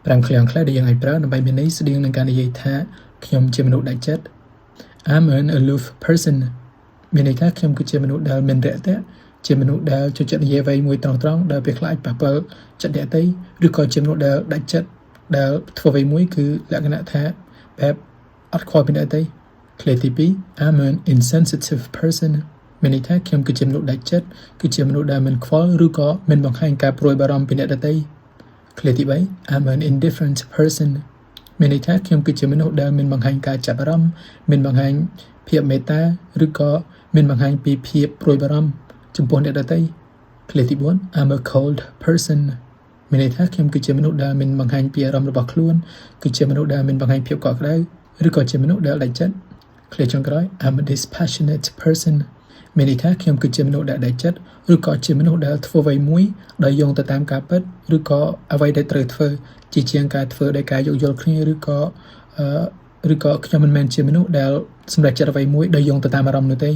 ប្រាំឃ្លាំងខ្លះដែលយើងអាចប្រើដើម្បីមានន័យស្តៀងនឹងការនិយាយថាខ្ញុំជាមនុស្សដែលចិត្ត I'm an aloof person មានន័យថាខ្ញុំគឺជាមនុស្សដែលមិនរាក់ទាក់ជាមនុស្សដែលចូលចិត្តនិយាយអ្វីមួយត្រង់ៗដែលវាខ្លាចប៉ះពាល់ចិត្តអ្នកដទៃឬក៏ជាមនុស្សដែលដាច់ចិត្តដែលធ្វើអ្វីមួយគឺលក្ខណៈថាបែបអត់ខ្វល់ពីអ្នកដទៃឃ្លាទី2 I'm an insensitive person មានន័យថាខ្ញុំគឺជាមនុស្សដាច់ចិត្តគឺជាមនុស្សដែលមិនខ្វល់ឬក៏មិនបង្ហាញការព្រួយបារម្ភពីអ្នកដទៃឃ្លាទី3 I'm an indifferent person មានន័យថាខ្ញុំគឺជាមនុស្សដែលមិនបង្ហាញការចាប់អារម្មណ៍មិនបង្ហាញភាពមេត្តាឬក៏មិនបង្ហាញពីភាពព្រួយបារម្ភចំពោះអ្នកដទៃឃ្លាទី4 I'm a cold person មានន័យថាខ្ញុំគឺជាមនុស្សដែលមិនបង្ហាញពីអារម្មណ៍របស់ខ្លួនគឺជាមនុស្សដែលមិនបង្ហាញភាពកក់ក្ដៅឬក៏ជាមនុស្សដែលដាច់ចិត្តឃ្លាចុងក្រោយ I'm a dispassionate person មានន័យថាខ្ញុំគឺជាមនុស្សដែលដាច់ចិត្តឬក៏ជាមនុស្សដែលធ្វើអ្វីមួយដោយយោងទៅតាមការពិតឬក៏អ្វីដែលត្រូវធ្វើជាជាងការធ្វើដោយការយោគយល់គ្នាឬក៏ខ្ញុំមិនមែនជាមនុស្សដែលសម្រេចចិត្តអ្វីមួយដោយយោងទៅតាមអារម្មណ៍នោះទេ